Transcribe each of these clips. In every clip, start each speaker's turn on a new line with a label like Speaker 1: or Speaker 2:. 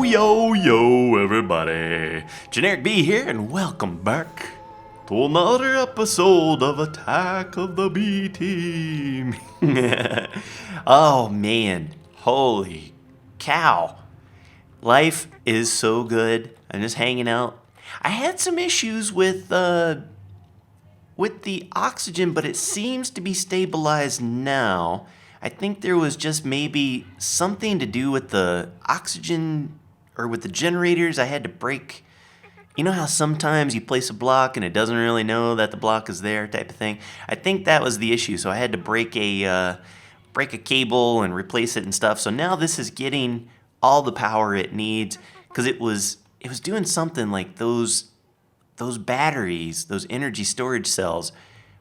Speaker 1: Yo, everybody. Generic B here, and welcome back to another episode of Attack of the B Team. Oh, man. Holy cow. Life is so good. I'm just hanging out. I had some issues with the oxygen, but it seems to be stabilized now. I think there was just maybe something to do with the oxygen or with the generators. I had to break. You know how sometimes you place a block and it doesn't really know that the block is there, type of thing. I think that was the issue. So I had to break a cable and replace it and stuff. So now this is getting all the power it needs because it was doing something like those batteries, those energy storage cells,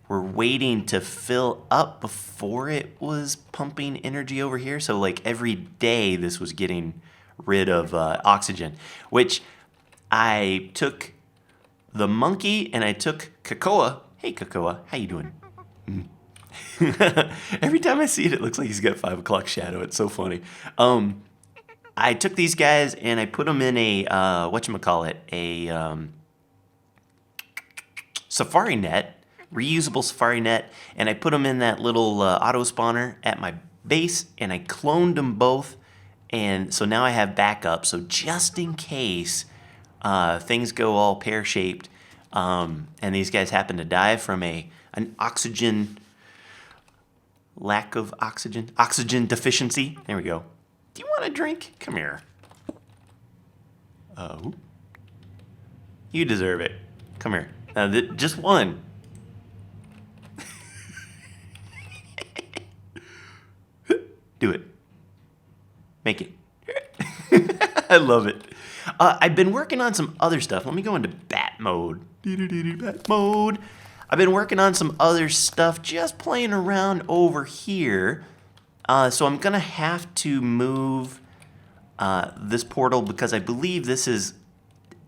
Speaker 1: were waiting to fill up before it was pumping energy over here. So like every day this was getting rid of oxygen, which I took the monkey and I took Kakoa. Hey Kakoa, how you doing? Every time I see it, it looks like he's got 5 o'clock shadow. It's so funny. I took these guys and I put them in a, safari net, reusable safari net, and I put them in that little auto spawner at my base, and I cloned them both, and so now I have backup. So just in case things go all pear-shaped, and these guys happen to die from an lack of oxygen deficiency. There we go. Do you want a drink? Come here. Oh, you deserve it. Come here. Just one. Do it. Make it. I love it. I've been working on some other stuff. Let me go into bat mode. Bat mode. I've been working on some other stuff, just playing around over here. So I'm going to have to move this portal because I believe this is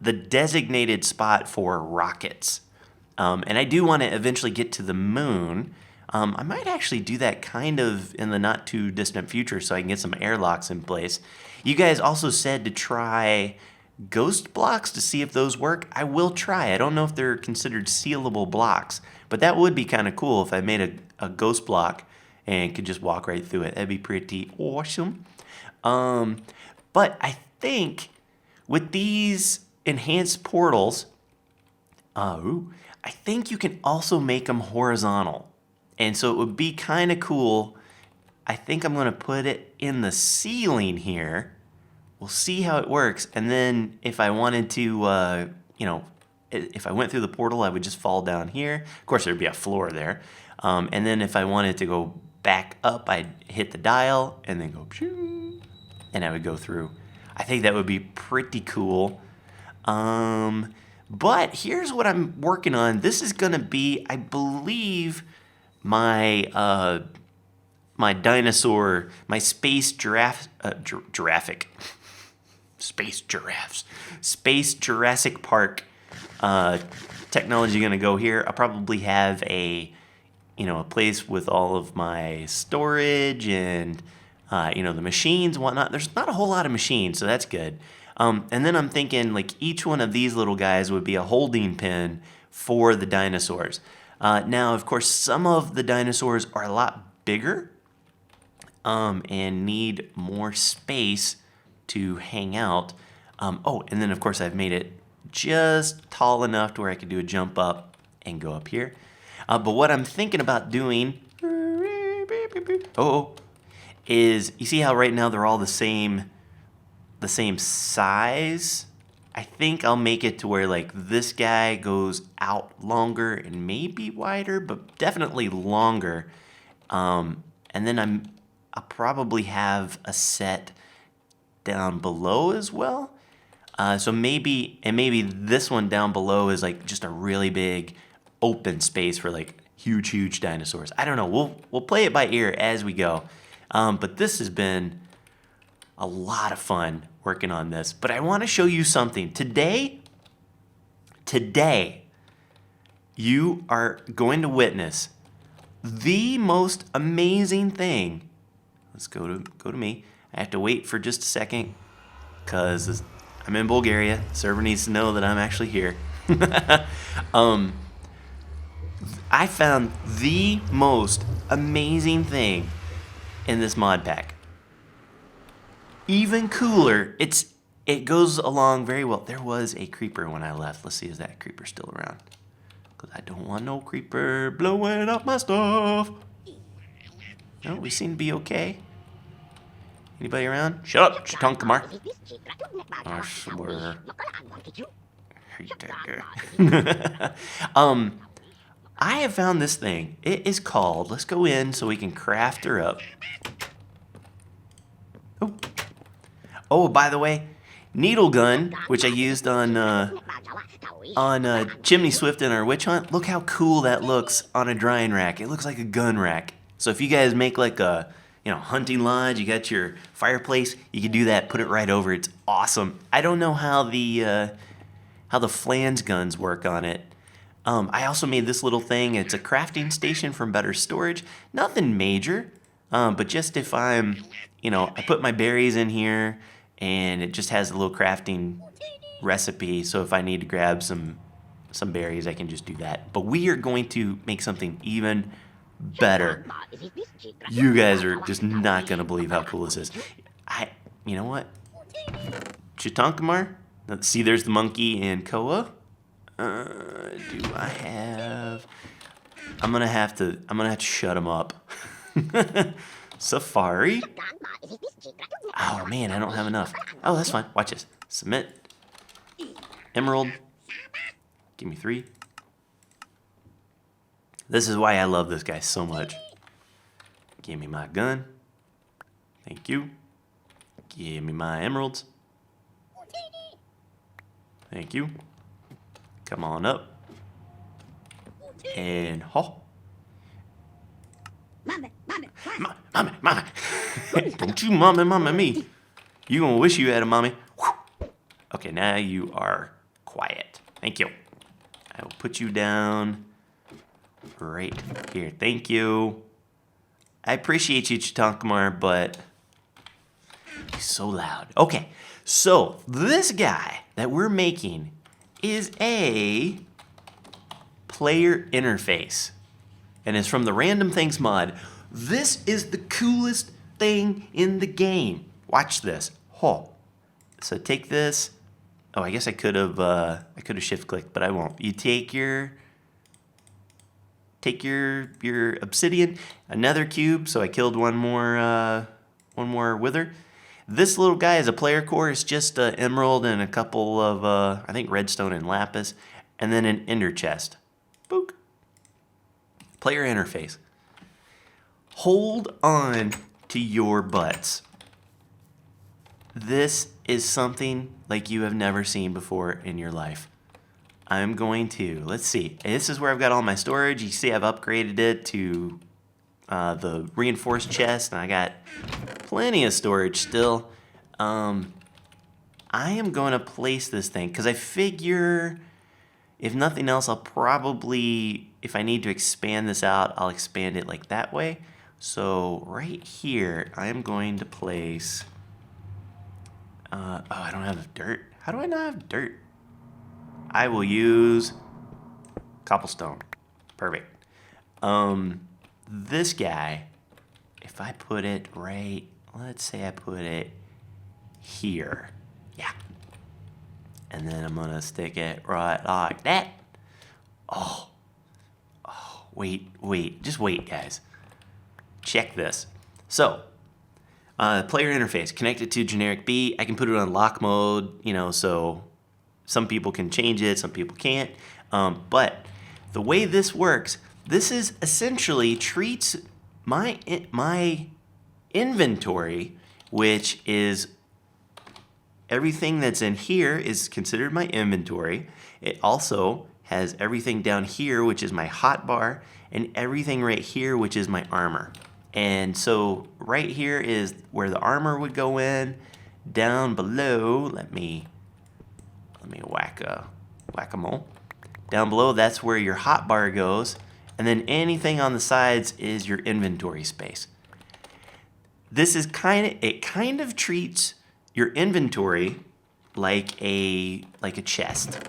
Speaker 1: the designated spot for rockets. And I do want to eventually get to the moon. I might actually do that kind of in the not too distant future so I can get some airlocks in place. You guys also said to try ghost blocks to see if those work. I will try. I don't know if they're considered sealable blocks, but that would be kind of cool if I made a ghost block and could just walk right through it. That'd be pretty awesome. But I think with these enhanced portals, I think you can also make them horizontal. And so it would be kind of cool. I think I'm going to put it in the ceiling here. We'll see how it works. And then if I wanted to, if I went through the portal, I would just fall down here. Of course, there'd be a floor there. And then if I wanted to go back up, I'd hit the dial and then go, and I would go through. I think that would be pretty cool. But here's what I'm working on. This is going to be, I believe, my dinosaur, my space Jurassic Park technology going to go here. I'll probably have a place with all of my storage and the machines and whatnot. There's not a whole lot of machines, so that's good. And then I'm thinking like each one of these little guys would be a holding pen for the dinosaurs. Now, of course, some of the dinosaurs are a lot bigger and need more space to hang out. And then, of course, I've made it just tall enough to where I could do a jump up and go up here. But what I'm thinking about doing is, you see how right now they're all the same size? I think I'll make it to where like this guy goes out longer and maybe wider, but definitely longer. And then I'll probably have a set down below as well. So maybe this one down below is like just a really big open space for like huge dinosaurs. I don't know. We'll play it by ear as we go. But this has been a lot of fun working on this. But I want to show you something. Today, you are going to witness the most amazing thing. Let's go to me. I have to wait for just a second because I'm in Bulgaria. Server needs to know that I'm actually here. I found the most amazing thing in this mod pack. Even cooler, it goes along very well. There was a creeper when I left. Let's see, is that creeper still around? Because I don't want no creeper blowing up my stuff. No, we seem to be okay. Anybody around? Shut up, Chtonkamar. I swear. Hate that guy. I have found this thing. It is called, let's go in so we can craft her up. Oh, by the way, needle gun, which I used on Chimney Swift in our witch hunt. Look how cool that looks on a drying rack. It looks like a gun rack. So if you guys make like a hunting lodge, you got your fireplace, you can do that. Put it right over. It's awesome. I don't know how the flange guns work on it. I also made this little thing. It's a crafting station from Better Storage. Nothing major, but just if I'm, I put my berries in here, and it just has a little crafting recipe. So if I need to grab some berries, I can just do that. But we are going to make something even better. You guys are just not gonna believe how cool this is. You know what? Chtonkamar. Let's see. There's the monkey and Koa. Do I have? I'm gonna have to shut him up. Safari. Oh man, I don't have enough. Oh, that's fine. Watch this. Submit. Emerald. Give me 3. This is why I love this guy so much. Give me my gun. Thank you. Give me my emeralds. Thank you. Come on up. And Mommy. Don't you mommy me. You gonna wish you had a mommy. Okay, now you are quiet. Thank you. I will put you down right here. Thank you. I appreciate you, Chtonkamar, but he's so loud. Okay, so this guy that we're making is a player interface, and it's from the Random Things mod. This is the coolest thing in the game. Watch this. So take this. Oh, I guess I could have shift clicked, but I won't. You take your obsidian, another cube. So I killed one more wither. This little guy is a player core. It's just an emerald and a couple of I think redstone and lapis, and then an ender chest. Book. Player interface. Hold on to your butts. This is something like you have never seen before in your life. I'm going to, let's see. This is where I've got all my storage. You see I've upgraded it to the reinforced chest, and I got plenty of storage still. I am going to place this thing because I figure, if nothing else, I'll probably, if I need to expand this out, I'll expand it like that way. So right here, I am going to place, oh, I don't have dirt. How do I not have dirt? I will use cobblestone. Perfect. This guy, if I put it right, let's say I put it here. Yeah. And then I'm gonna stick it right like that. Oh, wait, just wait, guys. Check this. So, player interface, connected to generic B. I can put it on lock mode, so some people can change it, some people can't. But the way this works, this is essentially treats my inventory, which is everything that's in here is considered my inventory. It also has everything down here, which is my hotbar, and everything right here, which is my armor. And so right here is where the armor would go in. Down below, let me whack-a-mole. Down below, that's where your hotbar goes. And then anything on the sides is your inventory space. This is kind of treats your inventory like a chest.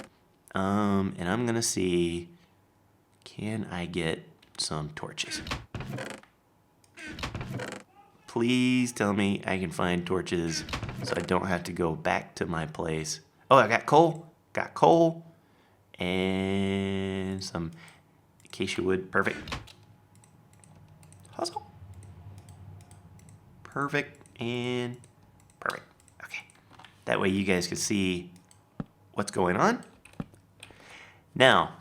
Speaker 1: And I'm gonna see, can I get some torches? Please tell me I can find torches so I don't have to go back to my place. Oh, I got coal. Got coal. And some acacia wood. Perfect. Hustle. Perfect and perfect. Okay. That way you guys can see what's going on. Now,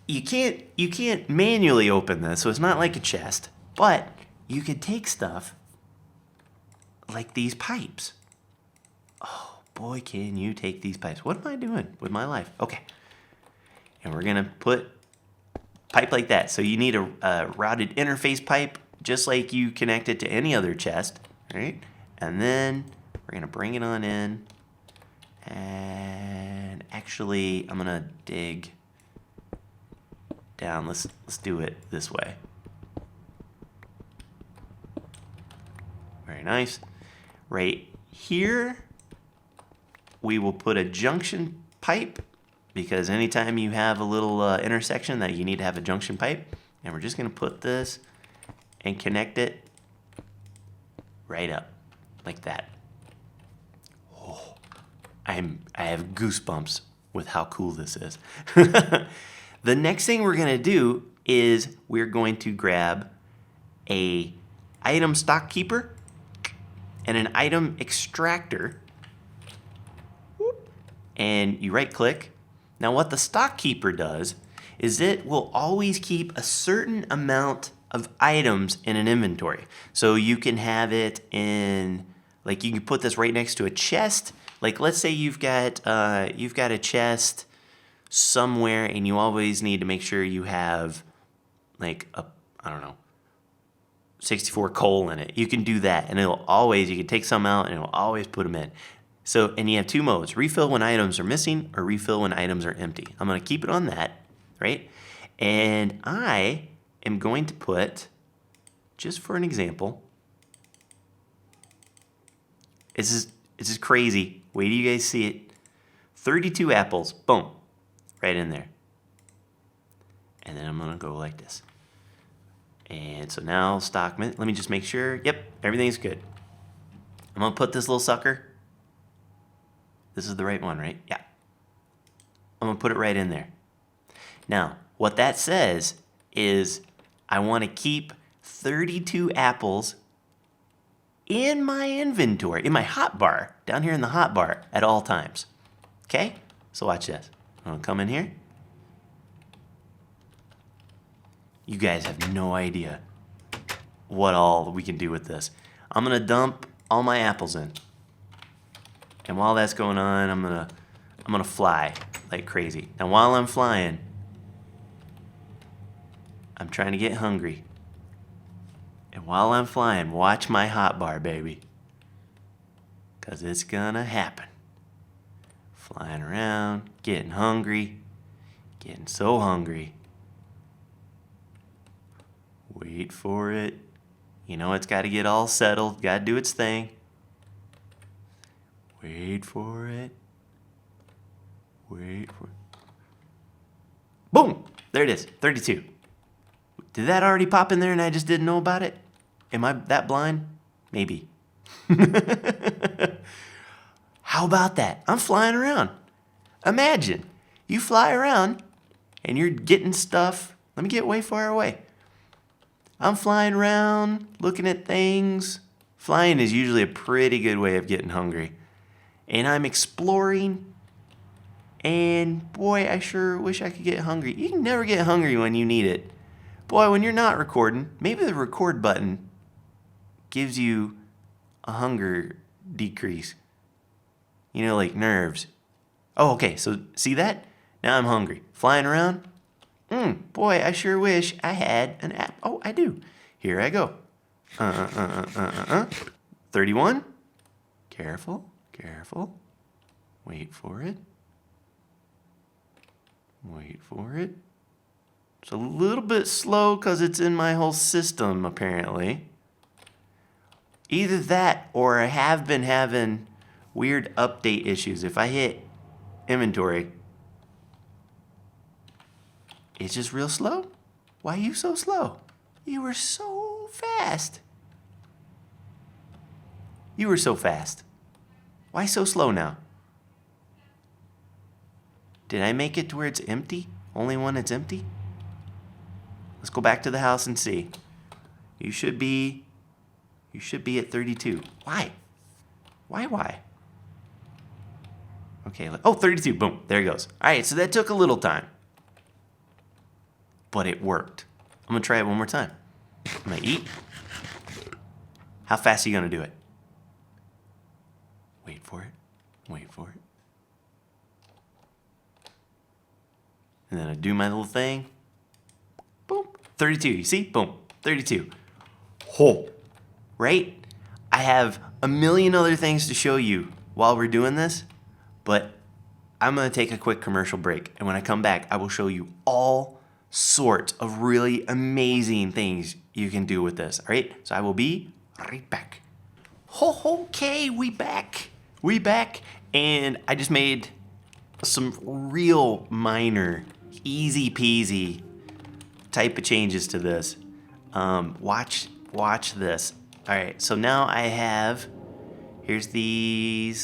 Speaker 1: you can't manually open this, so it's not like a chest, but you can take stuff like these pipes. Oh boy, can you take these pipes. What am I doing with my life? Okay. And we're gonna put pipe like that. So you need a routed interface pipe, just like you connect it to any other chest, right? And then we're gonna bring it on in. And actually, I'm gonna dig down. Let's do it this way. Very nice. Right here, we will put a junction pipe, because anytime you have a little intersection that you need to have a junction pipe, and we're just gonna put this and connect it right up like that. Oh, I have goosebumps with how cool this is. The next thing we're gonna do is we're going to grab a item stock keeper and an item extractor, and you right click. Now what the stock keeper does is it will always keep a certain amount of items in an inventory. So you can have it in, like you can put this right next to a chest. Like let's say you've got a chest somewhere and you always need to make sure you have like I don't know, 64 coal in it. You can do that, and it'll always, you can take some out and it'll always put them in. So, and you have two modes: refill when items are missing, or refill when items are empty. I'm gonna keep it on that, right? And I am going to put, just for an example, this is crazy. Wait till you guys see it. 32 apples, boom, right in there. And then I'm gonna go like this. And so now stock, let me just make sure. Yep, everything's good. I'm gonna put this little sucker. This is the right one, right? Yeah. I'm gonna put it right in there. Now, what that says is I wanna keep 32 apples in my inventory, in my hotbar, down here in the hotbar at all times. Okay? So watch this. I'm gonna come in here. You guys have no idea what all we can do with this. I'm gonna dump all my apples in. And while that's going on, I'm gonna fly like crazy. Now while I'm flying, I'm trying to get hungry. And while I'm flying, watch my hotbar, baby. 'Cause it's gonna happen. Flying around, getting hungry, getting so hungry. Wait for it. You know it's got to get all settled. Got to do its thing. Wait for it. Wait for it. Boom! There it is. 32. Did that already pop in there and I just didn't know about it? Am I that blind? Maybe. How about that? I'm flying around. Imagine you fly around and you're getting stuff. Let me get way far away. I'm flying around, looking at things. Flying is usually a pretty good way of getting hungry. And I'm exploring. And boy, I sure wish I could get hungry. You can never get hungry when you need it. Boy, when you're not recording, maybe the record button gives you a hunger decrease. You know, like nerves. Oh, okay, so see that? Now I'm hungry. Flying around. Boy, I sure wish I had an app. Oh, I do. Here I go. 31. Careful, careful. Wait for it. Wait for it. It's a little bit slow because it's in my whole system, apparently. Either that or I have been having weird update issues. If I hit inventory, it's just real slow. Why are you so slow? You were so fast. You were so fast. Why so slow now? Did I make it to where it's empty? Only when it's empty? Let's go back to the house and see. You should be at 32. Why? Why? Okay, oh, 32, boom, there it goes. All right, so that took a little time. But it worked. I'm gonna try it one more time. I'm gonna eat. How fast are you gonna do it? Wait for it. And then I do my little thing. Boom, 32, you see? Boom, 32. Oh, right? I have a million other things to show you while we're doing this, but I'm gonna take a quick commercial break. And when I come back, I will show you all sorts of really amazing things you can do with this. All right, so I will be right back. Okay, we back, and I just made some real minor, easy peasy type of changes to this. Watch this. All right, so now I have, here's the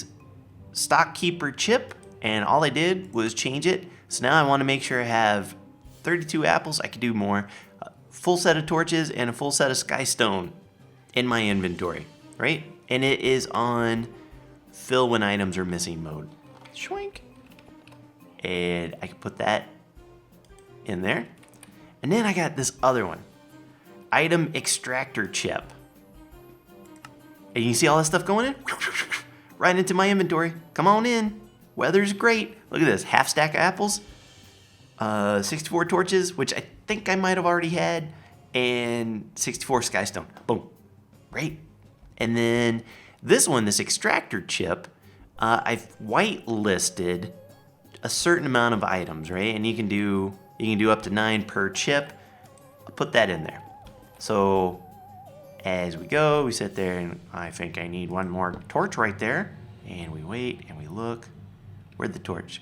Speaker 1: stock keeper chip, and all I did was change it. So now I want to make sure I have 32 apples. I could do more. Full set of torches and a full set of skystone in my inventory, right? And it is on fill when items are missing mode. Shwink. And I can put that in there. And then I got this other one. Item extractor chip. And you see all that stuff going in? Right into my inventory. Come on in. Weather's great. Look at this. Half stack of apples. 64 torches, which I think I might have already had. And 64 skystone. Boom. Right? And then this one, this extractor chip, I've whitelisted a certain amount of items, right? And you can do up to 9 per chip. I'll put that in there. So as we go, we sit there and I think I need one more torch right there. And we wait and we look. Where'd the torch?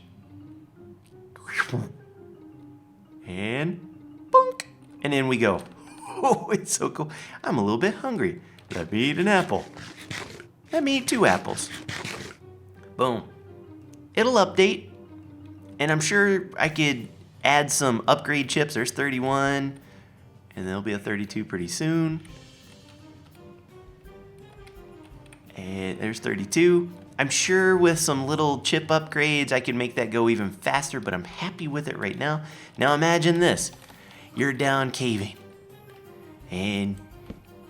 Speaker 1: And boink. And in we go. Oh, it's so cool. I'm a little bit hungry. Let me eat an apple. Let me eat 2 apples. Boom. It'll update. And I'm sure I could add some upgrade chips. There's 31. And there'll be a 32 pretty soon. And there's 32. I'm sure with some little chip upgrades, I can make that go even faster, but I'm happy with it right now. Now imagine this. You're down caving. And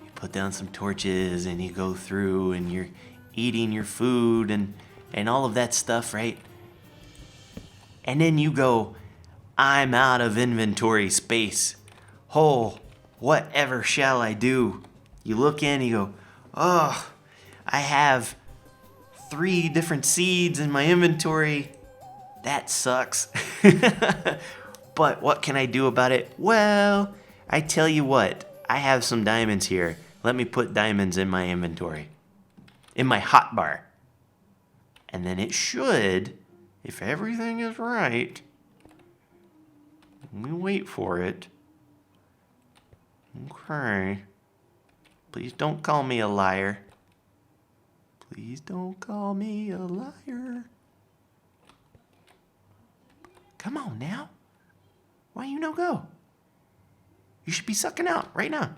Speaker 1: you put down some torches and you go through and you're eating your food and all of that stuff, right? And then you go, I'm out of inventory space. Oh, whatever shall I do? You look in, you go, oh, I have 3 different seeds in my inventory. That sucks. But what can I do about it? Well, I tell you what, I have some diamonds here. Let me put diamonds in my inventory, in my hotbar. And then it should, if everything is right, let me wait for it. Okay. Please don't call me a liar. Please don't call me a liar. Come on now. Why you no go? You should be sucking out right now.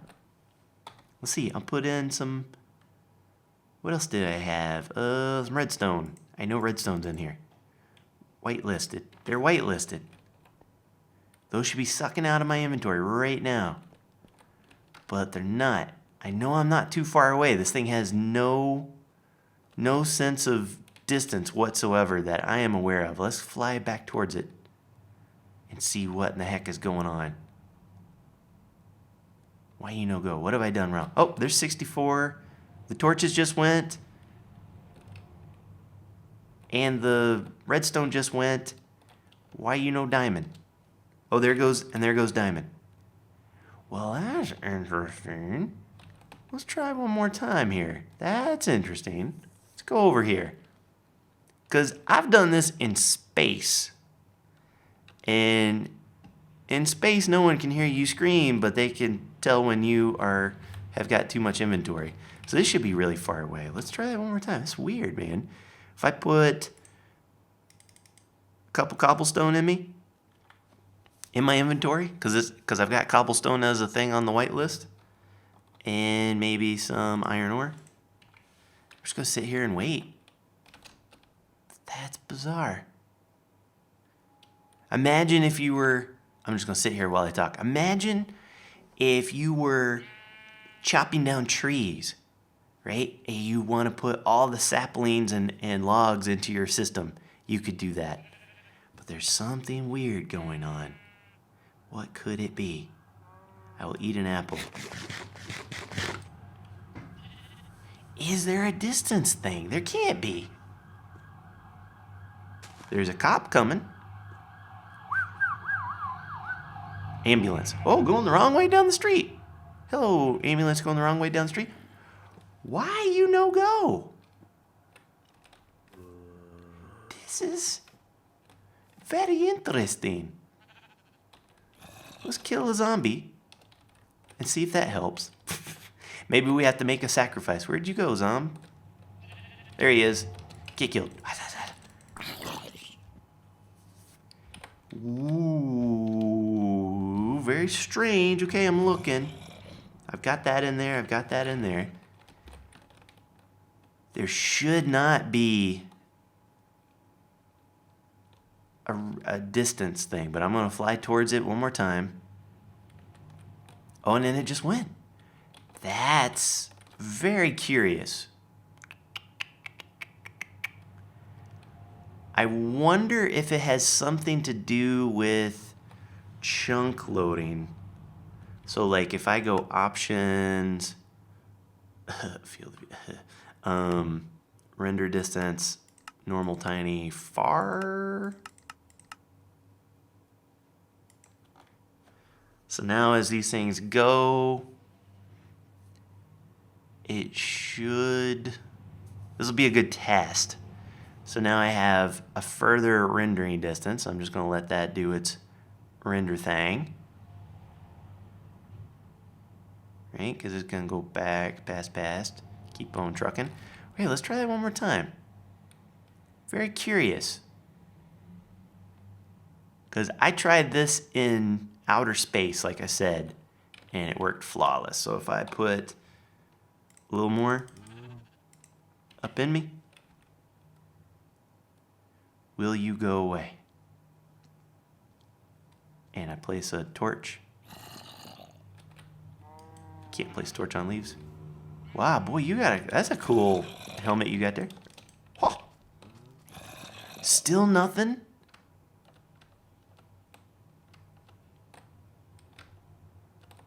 Speaker 1: Let's see. I'll put in some. What else did I have? Some redstone. I know redstone's in here. Whitelisted. They're whitelisted. Those should be sucking out of my inventory right now. But they're not. I know I'm not too far away. This thing has no sense of distance whatsoever that I am aware of. Let's fly back towards it and see what in the heck is going on. Why you no go? What have I done wrong? Oh, there's 64. The torches just went. And the redstone just went. Why you no diamond? Oh, there goes, and there goes diamond. Well, that's interesting. Let's try one more time here. That's interesting. Let's go over here. Because I've done this in space. And in space, no one can hear you scream, but they can tell when you have got too much inventory. So this should be really far away. Let's try that one more time. It's weird, man. If I put a couple cobblestone in my inventory, because I've got cobblestone as a thing on the whitelist, and maybe some iron ore. I'm just gonna sit here and wait. That's bizarre. Imagine if you were, I'm just gonna sit here while I talk. Imagine if you were chopping down trees, right? And you wanna put all the saplings and logs into your system. You could do that. But there's something weird going on. What could it be? I will eat an apple. Is there a distance thing? There can't be. There's a cop coming. Ambulance. Oh, going the wrong way down the street. Hello, ambulance going the wrong way down the street. Why you no go? This is very interesting. Let's kill a zombie and see if that helps. Maybe we have to make a sacrifice. Where'd you go, Zom? There he is. Get killed. Ooh, very strange. Okay, I'm looking. I've got that in there. I've got that in there. There should not be a distance thing, but I'm going to fly towards it one more time. Oh, and then it just went. That's very curious. I wonder if it has something to do with chunk loading. So like if I go options, render distance, normal, tiny, far. So now as these things go, it should, this will be a good test. So now I have a further rendering distance. I'm just going to let that do its render thing. Right? Because it's going to go back, past, keep on trucking. Okay, let's try that one more time. Very curious. Because I tried this in outer space, like I said, and it worked flawless. So if I put a little more up in me, will you go away? And I place a torch. Can't place torch on leaves. Wow, boy, that's a cool helmet you got there. Oh. Still nothing?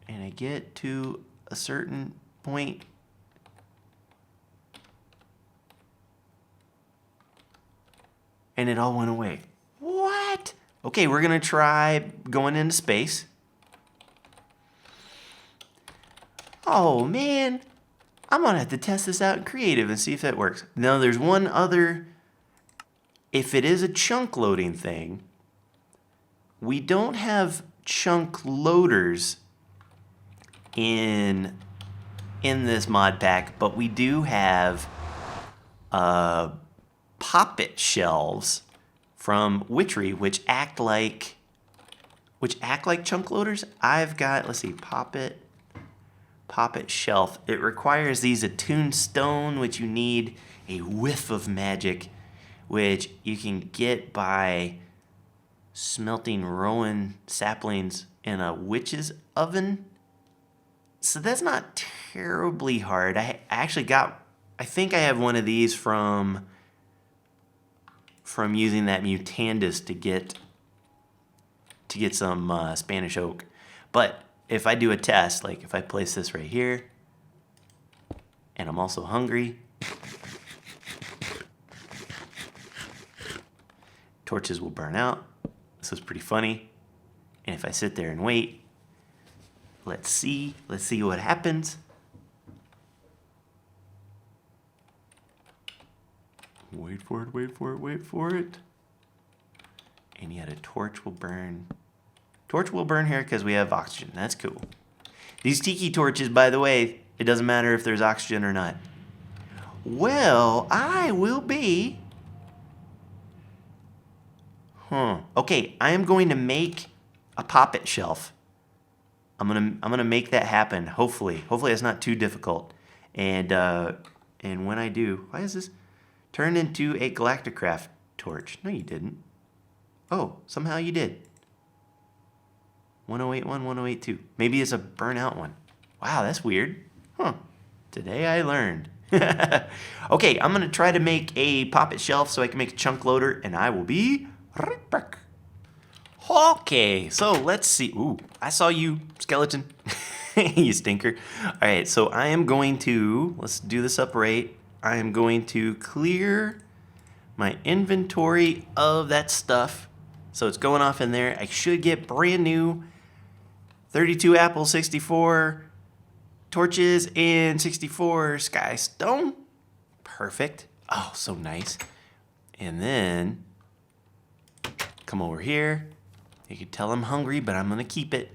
Speaker 1: And I get to a certain point. And it all went away. What? Okay, we're gonna try going into space. Oh man, I'm gonna have to test this out in creative and see if that works. Now there's one other, if it is a chunk loading thing, we don't have chunk loaders in this mod pack, but we do have Poppet Shelves from Witchery, which act like chunk loaders. I've got, let's see, Poppet Shelf. It requires these attuned stone, which you need a whiff of magic, which you can get by smelting rowan saplings in a witch's oven. So that's not terribly hard. I think I have one of these from using that Mutandis to get some Spanish oak. But if I do a test, like if I place this right here, and I'm also hungry, torches will burn out. This is pretty funny. And if I sit there and wait, let's see what happens. Wait for it, wait for it, wait for it. And yet a torch will burn. Torch will burn here because we have oxygen. That's cool. These tiki torches, by the way, it doesn't matter if there's oxygen or not. Well, I will be... Okay, I am going to make a Poppet Shelf. I'm gonna make that happen. Hopefully it's not too difficult. And when I do, why is this turned into a Galacticraft torch? No, you didn't. Oh, somehow you did. 1081, 1082. Maybe it's a burnout one. Wow, that's weird. Huh. Today I learned. Okay, I'm gonna try to make a Poppet Shelf so I can make a chunk loader, and I will be right back. Okay, so let's see. Ooh, I saw you, skeleton. You stinker. All right, so I am going to, let's do this upright. I am going to clear my inventory of that stuff. So it's going off in there. I should get brand new 32 apple, 64 torches, and 64 sky stone. Perfect. Oh, so nice. And then come over here. You can tell I'm hungry, but I'm gonna keep it.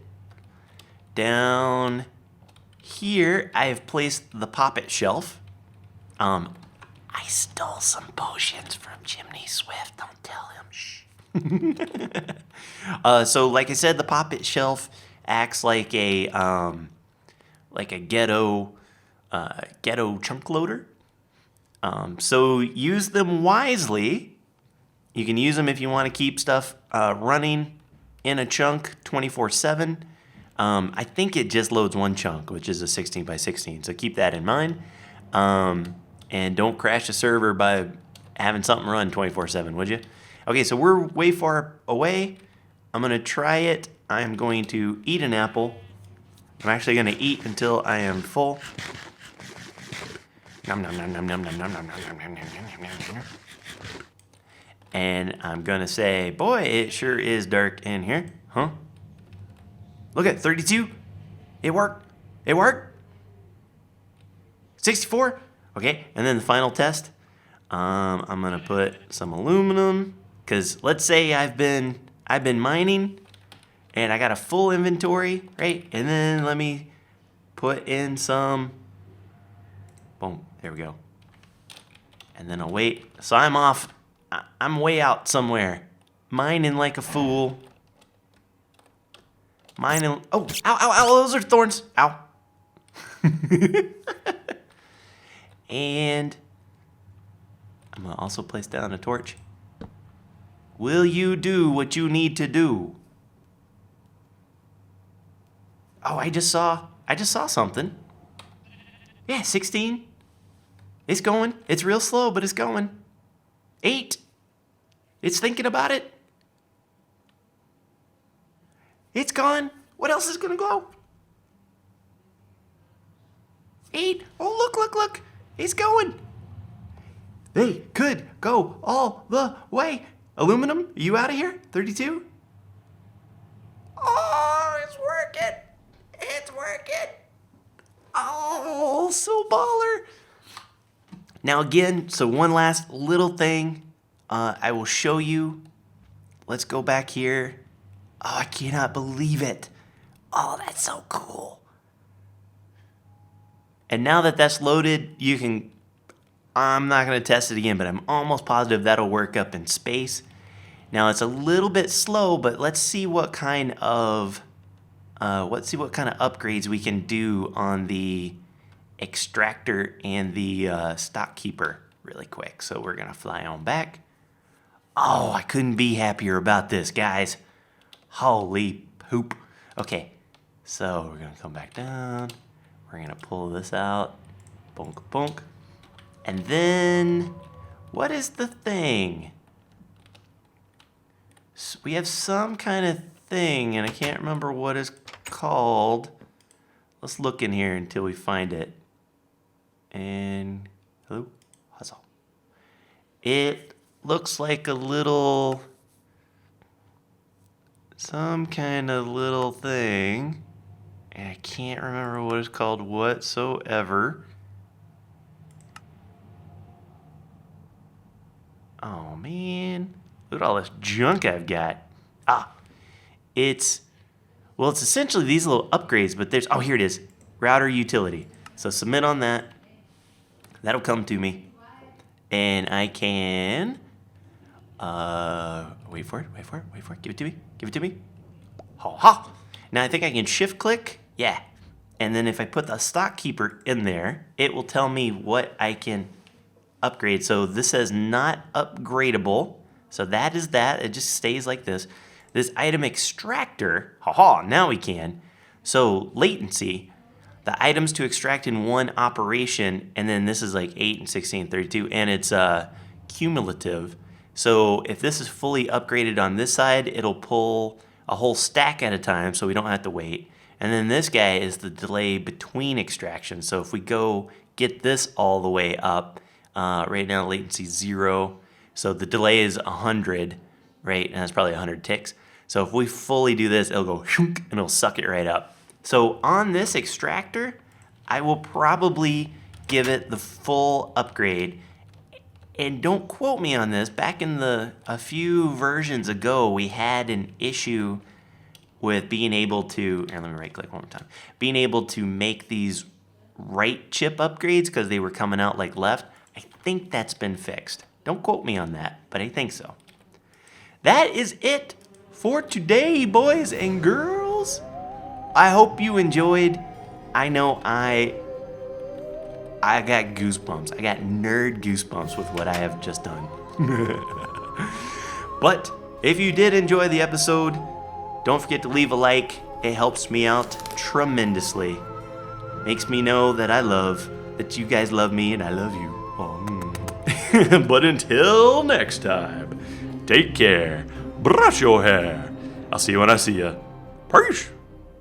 Speaker 1: Down here, I have placed the Poppet Shelf. I stole some potions from Chimney Swift. Don't tell him. Shh. So, like I said, the Poppet Shelf acts like a ghetto chunk loader. So use them wisely. You can use them if you want to keep stuff running in a chunk 24/7. I think it just loads one chunk, which is a 16 by 16. So keep that in mind. And don't crash the server by having something run 24/7, would you? Okay, so we're way far away. I'm gonna try it. I'm going to eat an apple. I'm actually gonna eat until I am full. Nom nom nom nom nom nom nom nom nom nom nom nom. And I'm gonna say, boy, it sure is dark in here, huh? Look at 32. It worked. It worked. 64. Okay, and then the final test. I'm gonna put some aluminum, cause let's say I've been mining, and I got a full inventory, right? And then let me put in some. Boom. There we go. And then I'll wait. So I'm off. I'm way out somewhere, mining like a fool. Mining. Oh, ow, ow, ow! Those are thorns. Ow. And I'm gonna also place down a torch. Will you do what you need to do? Oh, I just saw something. Yeah, 16. It's going. It's real slow, but it's going. 8. It's thinking about it. It's gone. What else is gonna go? 8. Oh, look, look, look. It's going. They could go all the way. Aluminum, are you out of here? 32? Oh, it's working. It's working. Oh, so baller. Now again, so one last little thing I will show you. Let's go back here. Oh, I cannot believe it. Oh, that's so cool. And now that that's loaded, you can, I'm not going to test it again, but I'm almost positive that'll work up in space. Now it's a little bit slow, but let's see what kind of upgrades we can do on the Extractor and the Stock Keeper really quick. So we're going to fly on back. Oh, I couldn't be happier about this, guys. Holy poop. Okay, so we're going to come back down. We're going to pull this out. Bonk, bonk. And then, what is the thing? So we have some kind of thing, and I can't remember what it's called. Let's look in here until we find it. And, hello? Hustle. It looks like a little, some kind of little thing. And I can't remember what it's called whatsoever. Oh, man. Look at all this junk I've got. It's essentially these little upgrades, but there's, here it is. Router utility. So submit on that. That'll come to me. And I can, wait for it. Give it to me. Ha. Now I think I can shift click. Yeah. And then if I put the stock keeper in there, it will tell me what I can upgrade. So this says not upgradable. So that is that. It just stays like this. This item extractor, now we can. So latency, the items to extract in one operation, and then this is like 8 and 16 and 32, and it's cumulative. So if this is fully upgraded on this side, it'll pull a whole stack at a time, so we don't have to wait. And then this guy is the delay between extractions. So if we go get this all the way up, right now latency 0, so the delay is 100, right? And that's probably 100 ticks. So if we fully do this, it'll go shunk, and it'll suck it right up. So on this extractor, I will probably give it the full upgrade. And don't quote me on this. Back in a few versions ago, we had an issue with being able to, let me right click one more time, being able to make these right chip upgrades because they were coming out like left. I think that's been fixed. Don't quote me on that, but I think so. That is it for today, boys and girls. I hope you enjoyed. I know I got goosebumps. I got nerd goosebumps with what I have just done. But if you did enjoy the episode, don't forget to leave a like. It helps me out tremendously. Makes me know that you guys love me and I love you. But until next time, take care. Brush your hair. I'll see you when I see you. Peace.